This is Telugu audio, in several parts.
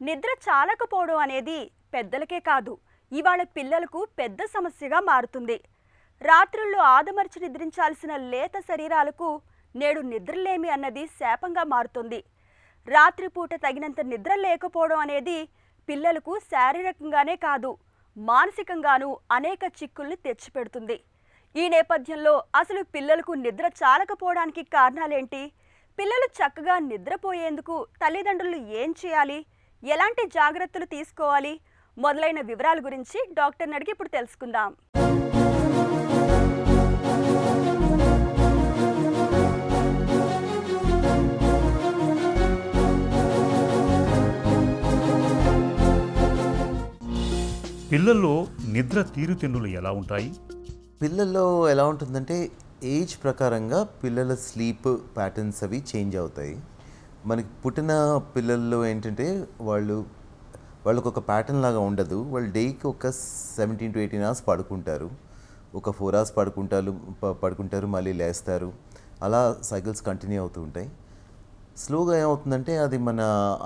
నిద్ర చాలకపోవడం అనేది పెద్దలకే కాదు, ఇవాళ పిల్లలకు పెద్ద సమస్యగా మారుతుంది. రాత్రుల్లో ఆదమర్చి నిద్రించాల్సిన లేత శరీరాలకు నేడు నిద్రలేమి అన్నది శాపంగా మారుతుంది. రాత్రిపూట తగినంత నిద్ర లేకపోవడం అనేది పిల్లలకు శారీరకంగానే కాదు, మానసికంగానూ అనేక చిక్కుల్ని తెచ్చిపెడుతుంది. ఈ నేపథ్యంలో అసలు పిల్లలకు నిద్ర చాలకపోవడానికి కారణాలేంటి? పిల్లలు చక్కగా నిద్రపోయేందుకు తల్లిదండ్రులు ఏం చేయాలి? ఎలాంటి జాగ్రత్తలు తీసుకోవాలి? మొదలైన వివరాల గురించి డాక్టర్ని అడిగి ఇప్పుడు తెలుసుకుందాం. పిల్లల్లో నిద్ర తీరుతెన్నులు ఎలా ఉంటాయి? పిల్లల్లో ఎలా ఉంటుందంటే ఏజ్ ప్రకారంగా పిల్లల స్లీప్ ప్యాటర్న్స్ అవి చేంజ్ అవుతాయి. మనకి పుట్టిన పిల్లల్లో ఏంటంటే వాళ్ళకు ఒక ప్యాటర్న్ లాగా ఉండదు. వాళ్ళు డేకి ఒక 17 to 18 hours పడుకుంటారు. ఒక 4 hours పడుకుంటారు మళ్ళీ లేస్తారు. అలా సైకిల్స్ కంటిన్యూ అవుతూ ఉంటాయి. స్లోగా ఏమవుతుందంటే అది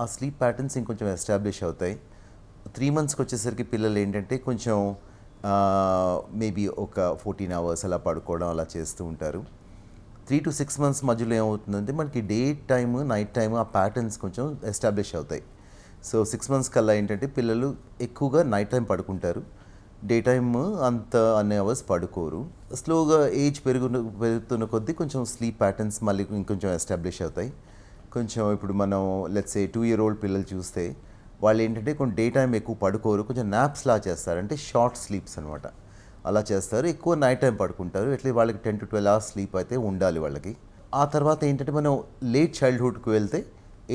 ఆ స్లీప్ ప్యాటర్న్స్ ఇంకొంచెం ఎస్టాబ్లిష్ అవుతాయి. 3 monthsకి వచ్చేసరికి పిల్లలు ఏంటంటే కొంచెం మేబీ ఒక 14 hours అలా పడుకోవడం అలా చేస్తూ ఉంటారు. 3 to 6 months మధ్యలో ఏమవుతుందంటే మనకి డే టైమ్ నైట్ టైమ్ ఆ ప్యాటర్న్స్ కొంచెం ఎస్టాబ్లిష్ అవుతాయి. సో 6 months కల్లా ఏంటంటే పిల్లలు ఎక్కువగా నైట్ టైం పడుకుంటారు, డే టైమ్ అంత అన్ని అవర్స్ పడుకోరు. స్లోగా ఏజ్ పెరుగుతున్న కొద్దీ కొంచెం స్లీప్ ప్యాటర్న్స్ మళ్ళీ ఇంకొంచెం ఎస్టాబ్లిష్ అవుతాయి. కొంచెం ఇప్పుడు మనం లెట్స్ సే 2-year-old పిల్లలు చూస్తే వాళ్ళు ఏంటంటే కొంచెం డే టైం ఎక్కువ పడుకోరు, కొంచెం నాప్స్లా చేస్తారు, అంటే షార్ట్ స్లీప్స్ అనమాట. అలా చేస్తారు, ఎక్కువ నైట్ టైం పడుకుంటారు. ఎట్లా వాళ్ళకి 10 to 12 hours స్లీప్ అయితే ఉండాలి వాళ్ళకి. ఆ తర్వాత ఏంటంటే మనం లేట్ చైల్డ్హుడ్కి వెళ్తే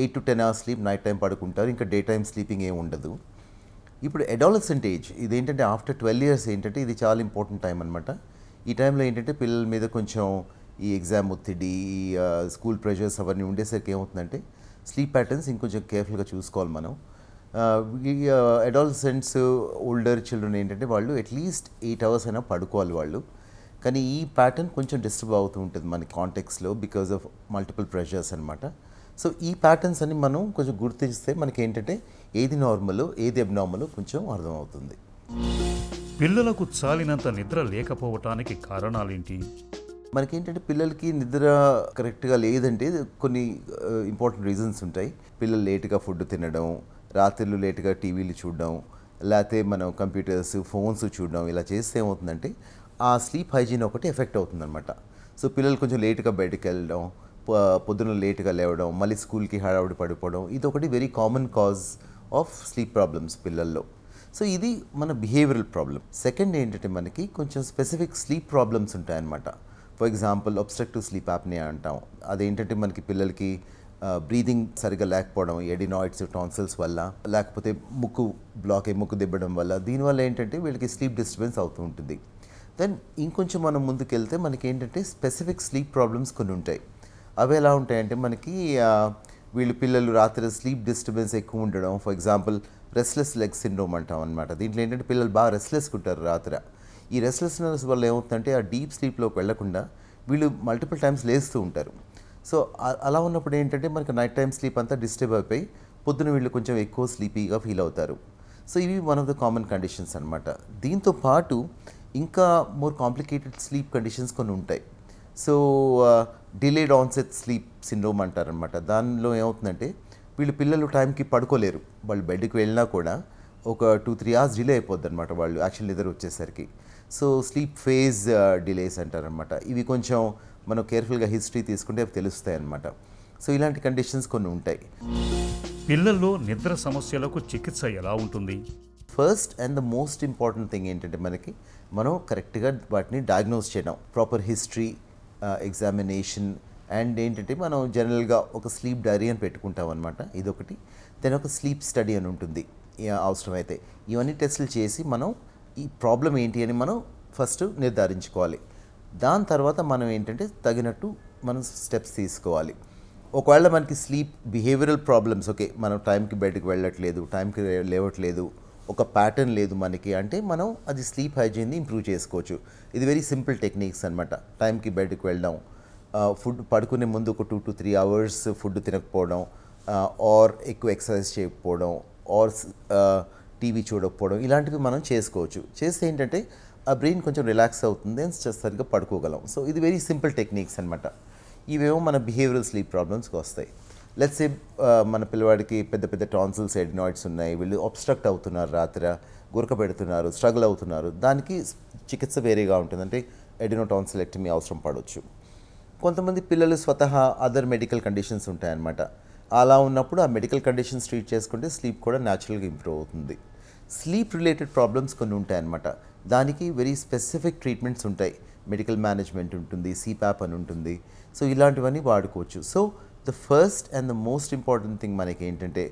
8 to 10 hours sleep night time పడుకుంటారు, ఇంకా డే టైం స్లీపింగ్ ఏమి ఉండదు. ఇప్పుడు అడాలసెంట్ ఏజ్ ఇదేంటంటే ఆఫ్టర్ 12 years ఏంటంటే ఇది చాలా ఇంపార్టెంట్ టైం అనమాట. ఈ టైంలో ఏంటంటే పిల్లల మీద కొంచెం ఈ ఎగ్జామ్ ఒత్తిడి, స్కూల్ ప్రెషర్స్ అవన్నీ ఉండేసరికి ఏమవుతుందంటే స్లీప్ ప్యాటర్న్స్ ఇంకొంచెం కేర్ఫుల్గా చూసుకోవాలి మనం. ఈ అడాలసెంట్స్, ఓల్డర్ చిల్డ్రన్ ఏంటంటే వాళ్ళు అట్లీస్ట్ 8 hours అయినా పడుకోవాలి వాళ్ళు. కానీ ఈ ప్యాటర్న్ కొంచెం డిస్టర్బ్ అవుతూ ఉంటుంది మన కాంటెక్స్లో బికాజ్ ఆఫ్ మల్టిపుల్ ప్రెషర్స్ అనమాట. సో ఈ ప్యాటర్న్స్ అని మనం కొంచెం గుర్తిస్తే మనకి ఏంటంటే ఏది నార్మల్ ఏది అబ్నార్మల్ కొంచెం అర్థమవుతుంది. పిల్లలకు చాలినంత నిద్ర లేకపోవటానికి కారణాలేంటి? మనకేంటంటే పిల్లలకి నిద్ర కరెక్ట్గా లేదంటే కొన్ని ఇంపార్టెంట్ రీజన్స్ ఉంటాయి. పిల్లలు లేట్గా ఫుడ్ తినడం, రాత్రులు లేట్గా టీవీలు చూడడం, లేకపోతే మనం కంప్యూటర్స్ ఫోన్స్ చూడడం, ఇలా చేస్తే ఏమవుతుందంటే ఆ స్లీప్ హైజీన్ ఒకటి ఎఫెక్ట్ అవుతుందన్నమాట. సో పిల్లలు కొంచెం లేట్గా బయటకు వెళ్ళడం, పొద్దున లేట్గా లేవడం, మళ్ళీ స్కూల్కి హడావుడి పడిపోవడం, ఇది ఒకటి very common cause of sleep problems పిల్లల్లో. సో ఇది మన బిహేవియరల్ ప్రాబ్లమ్. సెకండ్ ఏంటంటే మనకి కొంచెం స్పెసిఫిక్ స్లీప్ ప్రాబ్లమ్స్ ఉంటాయన్నమాట. For example obstructive sleep apnoea అంటాం. అదేంటంటే మనకి పిల్లలకి బ్రీదింగ్ సరిగ్గా లేకపోవడం, ఎడినాయిడ్స్ టాన్సిల్స్ వల్ల, లేకపోతే ముక్కు దిబ్బడం వల్ల, దీనివల్ల ఏంటంటే వీళ్ళకి స్లీప్ డిస్టర్బెన్స్ అవుతూ ఉంటుంది. దెన్ ఇంకొంచెం మనం ముందుకెళ్తే మనకి ఏంటంటే స్పెసిఫిక్ స్లీప్ ప్రాబ్లమ్స్ కొన్ని ఉంటాయి. అవి ఎలా ఉంటాయంటే మనకి పిల్లలు రాత్రి స్లీప్ డిస్టర్బెన్స్ ఎక్కువ ఉండడం, for example restless leg syndrome అంటాం అనమాట. దీంట్లో ఏంటంటే పిల్లలు బాగా రెస్ట్లెస్గా ఉంటారు రాత్రి. ఈ రెస్ట్లెస్నెస్ వల్ల ఏమవుతుందంటే ఆ డీప్ స్లీప్లోకి వెళ్లకుండా వీళ్ళు మల్టిపుల్ టైమ్స్ లేస్తూ ఉంటారు. సో అలా ఉన్నప్పుడు ఏంటంటే మనకి నైట్ టైం స్లీప్ అంతా డిస్టర్బ్ అయిపోయి పొద్దున వీళ్ళు కొంచెం ఎక్కువ స్లీపీగా ఫీల్ అవుతారు. సో ఇవి one of the common conditions అనమాట. దీంతో పాటు ఇంకా మోర్ కాంప్లికేటెడ్ స్లీప్ కండిషన్స్ కొన్ని ఉంటాయి. So delayed onset sleep syndrome అంటారనమాట. దానిలో ఏమవుతుందంటే పిల్లలు టైంకి పడుకోలేరు. వాళ్ళు బెడ్కి వెళ్ళినా కూడా ఒక 2-3 hours డిలే అయిపోద్ది అనమాట వాళ్ళు యాక్చువల్ నిద్ర వచ్చేసరికి. సో స్లీప్ ఫేజ్ డిలేస్ అంటారనమాట. ఇవి కొంచెం మనం కేర్ఫుల్గా హిస్టరీ తీసుకుంటే అవి తెలుస్తాయి అన్నమాట. సో ఇలాంటి కండిషన్స్ కొన్ని ఉంటాయి. పిల్లల్లో నిద్ర సమస్యలకు చికిత్స ఎలా ఉంటుంది? First and the most important thing ఏంటంటే మనం కరెక్ట్గా వాటిని డయాగ్నోస్ చేయడం, ప్రాపర్ హిస్టరీ, ఎగ్జామినేషన్, అండ్ ఏంటంటే మనం జనరల్గా ఒక స్లీప్ డైరీ అని పెట్టుకుంటాం అనమాట. ఇదొకటి. దెన్ ఒక స్లీప్ స్టడీ అని ఉంటుంది అవసరమైతే. ఇవన్నీ టెస్టులు చేసి మనం ఈ ప్రాబ్లం ఏంటి అని మనం ఫస్ట్ నిర్ధారించుకోవాలి. దాని తర్వాత మనం ఏంటంటే తగినట్టు మనం స్టెప్స్ తీసుకోవాలి. ఒకవేళ మనకి స్లీప్ బిహేవియరల్ ప్రాబ్లమ్స్, ఓకే, మనం టైంకి బయటకు వెళ్ళట్లేదు, టైంకి లేవట్లేదు, ఒక ప్యాటర్న్ లేదు మనకి అంటే మనం అది స్లీప్ హైజీన్ని ఇంప్రూవ్ చేసుకోవచ్చు. ఇది వెరీ సింపుల్ టెక్నిక్స్ అనమాట. టైంకి బయటకు వెళ్ళడం, ఫుడ్ పడుకునే ముందు ఒక 2 to 3 hours ఫుడ్ తినకపోవడం, ఆర్ ఎక్కువ ఎక్సర్సైజ్ చేయకపోవడం, ఆర్ టీవీ చూడకపోవడం ఇలాంటివి మనం చేసుకోవచ్చు. చేస్తే ఏంటంటే ఆ బ్రెయిన్ కొంచెం రిలాక్స్ అవుతుంది అండ్ సరిగ్గా పడుకోగలం. సో ఇది వెరీ సింపుల్ టెక్నిక్స్ అనమాట. ఇవేమో మన బిహేవియరల్ స్లీప్ ప్రాబ్లమ్స్కి వస్తాయి. లెట్స్ సే మన పిల్లవాడికి పెద్ద పెద్ద టాన్సిల్స్, ఎడినాయిడ్స్ ఉన్నాయి, వీళ్ళు అబ్స్ట్రక్ట్ అవుతున్నారు, రాత్రి గురక పెడుతున్నారు, స్ట్రగుల్ అవుతున్నారు, దానికి చికిత్స వేరేగా ఉంటుంది. అంటే ఎడినోటాన్సిలెక్టమీ అవసరం పడవచ్చు. కొంతమంది పిల్లలు స్వతహా అదర్ మెడికల్ కండిషన్స్ ఉంటాయన్నమాట. అలా ఉన్నప్పుడు ఆ మెడికల్ కండిషన్స్ ట్రీట్ చేసుకుంటే స్లీప్ కూడా న్యాచురల్గా ఇంప్రూవ్ అవుతుంది. స్లీప్ రిలేటెడ్ ప్రాబ్లమ్స్ కొన్ని ఉంటాయన్నమాట. దానికి వెరీ స్పెసిఫిక్ ట్రీట్మెంట్స్ ఉంటాయి. మెడికల్ మేనేజ్మెంట్ ఉంటుంది, సిపాప్ అని ఉంటుంది. సో ఇలాంటివన్నీ వాడుకోవచ్చు. So the first and the most important thing మనకి ఏంటంటే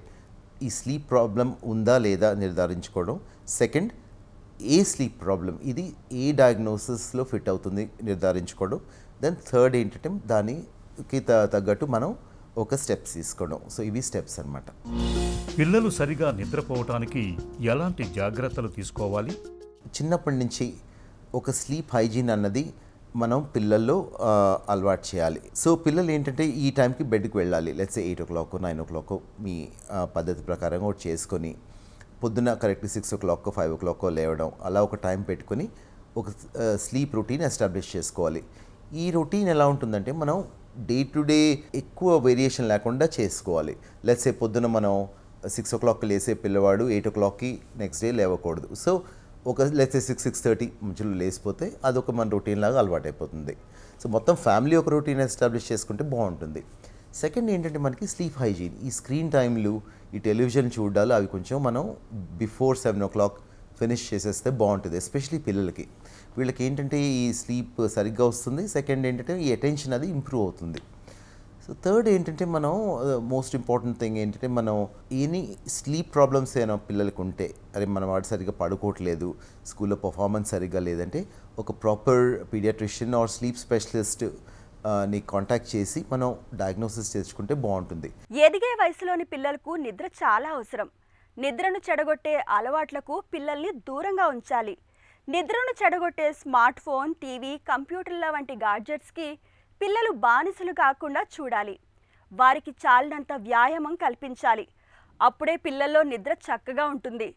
ఈ స్లీప్ ప్రాబ్లం ఉందా లేదా నిర్ధారించుకోవడం. సెకండ్, ఏ స్లీప్ ప్రాబ్లం ఇది ఏ డయాగ్నోసిస్లో ఫిట్ అవుతుంది నిర్ధారించుకోవడం. దెన్ థర్డ్ ఏంటంటే దానికి తగ్గట్టు మనం ఒక స్టెప్స్ తీసుకోవడం. సో ఇవి స్టెప్స్ అన్నమాట. పిల్లలు సరిగా నిద్రపోవటానికి ఎలాంటి జాగ్రత్తలు తీసుకోవాలి? చిన్నప్పటి నుంచి ఒక స్లీప్ హైజీన్ అన్నది మనం పిల్లల్లో అలవాటు చేయాలి. సో పిల్లలు ఏంటంటే ఈ టైంకి బెడ్కి వెళ్ళాలి. లెట్స్ 8 o'clock 9 o'clock మీ పద్ధతి ప్రకారంగా ఒకటి చేసుకొని పొద్దున్న కరెక్ట్ 6 o'clock 5 o'clock లేవడం, అలా ఒక టైం పెట్టుకొని ఒక స్లీప్ రొటీన్ ఎస్టాబ్లిష్ చేసుకోవాలి. ఈ రొటీన్ ఎలా ఉంటుందంటే మనం డే టు డే ఎక్కువ వేరియేషన్ లేకుండా చేసుకోవాలి. లెట్స్ సే పొద్దున మనం 6 o'clock లేసే పిల్లవాడు 8 o'clockకి నెక్స్ట్ డే లేవకూడదు. సో ఒక లెట్స్ 6-6:30 మధ్యలో లేసిపోతే అదొక మన రొటీన్ లాగా అలవాటు అయిపోతుంది. సో మొత్తం ఫ్యామిలీ ఒక రొటీన్ ఎస్టాబ్లిష్ చేసుకుంటే బాగుంటుంది. సెకండ్ ఏంటంటే మనకి స్లీప్ హైజీన్. ఈ స్క్రీన్ టైంలు, ఈ టెలివిజన్ చూడాలి, అవి కొంచెం మనం బిఫోర్ 7 o'clock ఫినిష్ చేసేస్తే బాగుంటుంది. ఎస్పెషలీ పిల్లలకి, వీళ్ళకి ఏంటంటే ఈ స్లీప్ సరిగ్గా వస్తుంది. సెకండ్ ఏంటంటే ఈ అటెన్షన్ అది ఇంప్రూవ్ అవుతుంది. సో థర్డ్ ఏంటంటే మనం మోస్ట్ ఇంపార్టెంట్ థింగ్ ఏంటంటే మనం ఎనీ స్లీప్ ప్రాబ్లమ్స్ ఏమైనా పిల్లలకు ఉంటే, అరే మన వాడు సరిగ్గా పడుకోవట్లేదు, స్కూల్లో పర్ఫార్మెన్స్ సరిగ్గా లేదంటే ఒక proper paediatrician or sleep specialist ని కాంటాక్ట్ చేసి మనం డయాగ్నోసిస్ చేసుకుంటే బాగుంటుంది. ఎదిగే వయసులోని పిల్లలకు నిద్ర చాలా అవసరం. నిద్రను చెడగొట్టే అలవాట్లకు పిల్లల్ని దూరంగా ఉంచాలి. నిద్రను చెడగొట్టే స్మార్ట్ ఫోన్, టీవీ, కంప్యూటర్ల వంటి గాడ్జెట్స్కి పిల్లలు బానిసలు కాకుండా చూడాలి. వారికి చాలినంత వ్యాయామం కల్పించాలి. అప్పుడే పిల్లల్లో నిద్ర చక్కగా ఉంటుంది.